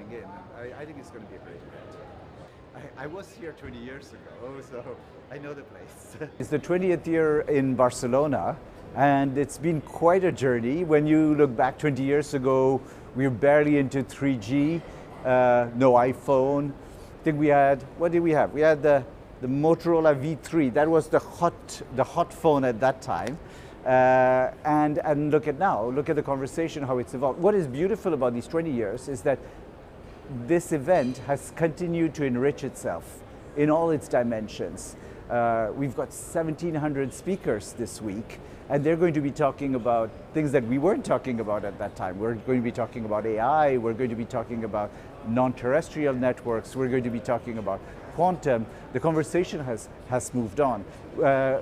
coming in. I think it's going to be a great event. I was here 20 years ago, so I know the place. It's the 20th year in Barcelona, and it's been quite a journey. When you look back 20 years ago, we were barely into 3G, no iPhone. I think we had, what did we have? We had the Motorola V3. That was the hot phone at that time. And look at now, look at the conversation, how it's evolved. What is beautiful about these 20 years is that this event has continued to enrich itself in all its dimensions. We've got 1,700 speakers this week, and they're going to be talking about things that we weren't talking about at that time. We're going to be talking about AI, we're going to be talking about non-terrestrial networks, we're going to be talking about quantum. The conversation has moved on.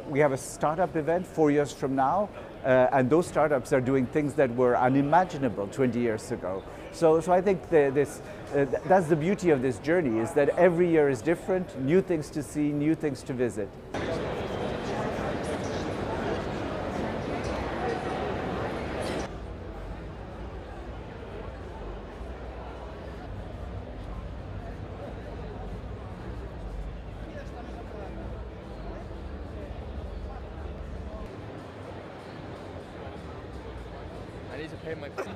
We have a startup event 4 years from now, and those startups are doing things that were unimaginable 20 years ago. So I think that's the beauty of this journey, is that every year is different, new things to see, new things to visit. I need to pay my fee.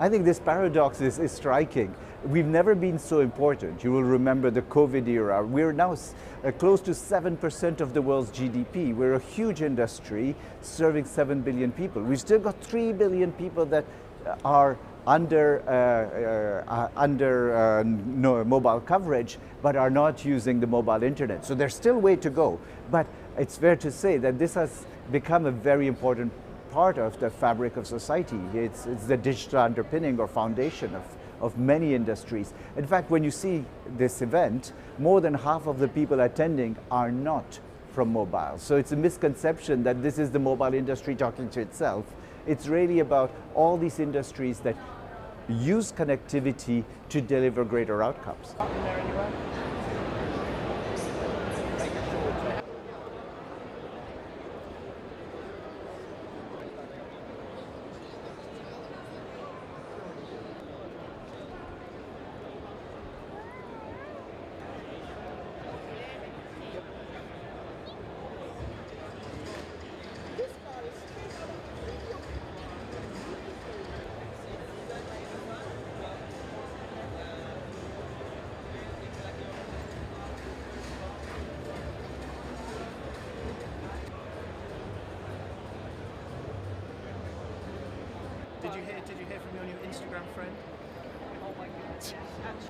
I think this paradox is striking. We've never been so important. You will remember the COVID era. We're now close to 7% of the world's GDP. We're a huge industry serving 7 billion people. We've still got 3 billion people that are under mobile coverage, but are not using the mobile internet. So there's still a way to go. But it's fair to say that this has become a very important part of the fabric of society. It's the digital underpinning or foundation of many industries. In fact, when you see this event, more than half of the people attending are not from mobile. So it's a misconception that this is the mobile industry talking to itself. It's really about all these industries that use connectivity to deliver greater outcomes. Did you hear from your new Instagram friend? Oh my goodness.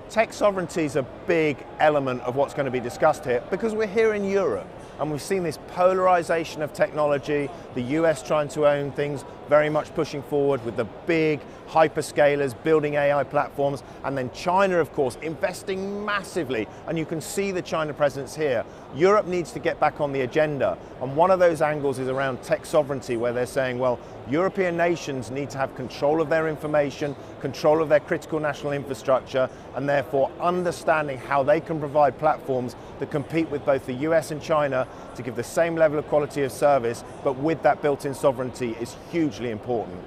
Tech sovereignty is a big element of what's going to be discussed here, because we're here in Europe and we've seen this polarization of technology, the US trying to own things, very much pushing forward with the big hyperscalers building AI platforms, and then China, of course, investing massively, and you can see the China presence here. Europe needs to get back on the agenda, and one of those angles is around tech sovereignty, where they're saying, well, European nations need to have control of their information, control of their critical national infrastructure, and therefore understanding how they can provide platforms that compete with both the US and China to give the same level of quality of service, but with that built-in sovereignty, is hugely important.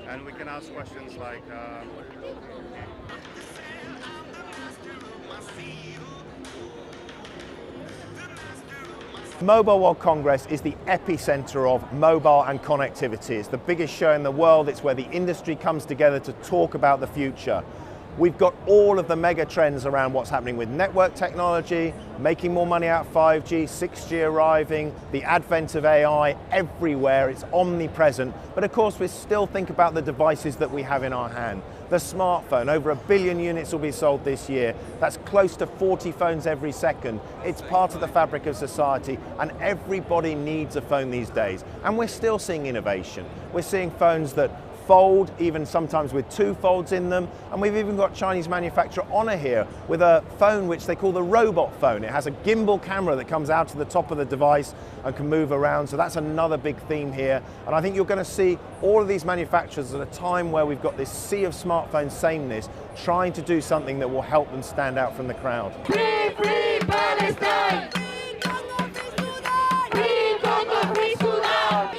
And we can ask questions like, Mobile World Congress is the epicenter of mobile and connectivity. It's the biggest show in the world. It's where the industry comes together to talk about the future. We've got all of the mega trends around what's happening with network technology, making more money out of 5G, 6G arriving, the advent of AI everywhere, it's omnipresent. But of course, we still think about the devices that we have in our hand. The smartphone, over 1 billion units will be sold this year. That's close to 40 phones every second. It's part of the fabric of society, and everybody needs a phone these days. And we're still seeing innovation. We're seeing phones that fold, even sometimes with 2 folds in them. And we've even got Chinese manufacturer Honor here with a phone which they call the robot phone. It has a gimbal camera that comes out to the top of the device and can move around. So that's another big theme here. And I think you're going to see all of these manufacturers at a time where we've got this sea of smartphone sameness trying to do something that will help them stand out from the crowd. Free, free Palestine! Free Congo, free Sudan! Free Congo, free Sudan!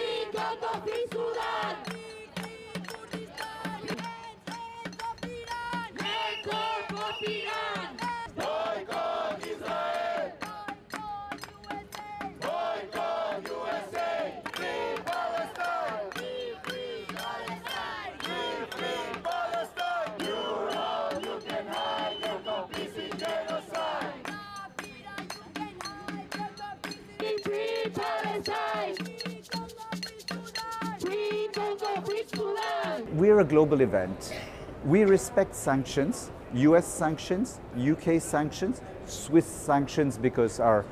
Boycott Israel! Boycott USA! Free Palestine! Free Palestine! Free Palestine! You know you can hide your complicit genocide! Free Palestine! Free Congo, free Sudan! We're a global event. We respect sanctions, US sanctions, UK sanctions, Swiss sanctions because our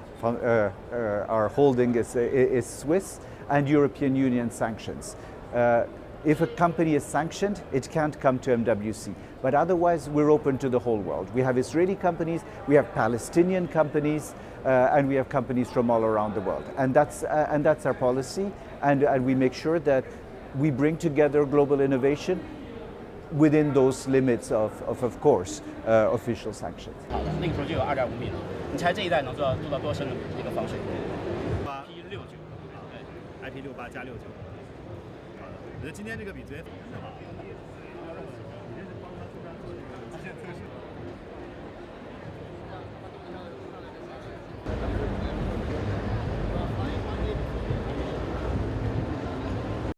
holding is Swiss, and European Union sanctions. If a company is sanctioned, it can't come to MWC. But otherwise, we're open to the whole world. We have Israeli companies, we have Palestinian companies, and we have companies from all around the world. And that's our policy, and we make sure that we bring together global innovation within those limits of course, official sanctions. 好的，那个时候就有2.5米了。你猜这一代能做到多深的一个防水？IP69，对 ，IP68加69。好的，我觉得今天这个比昨天。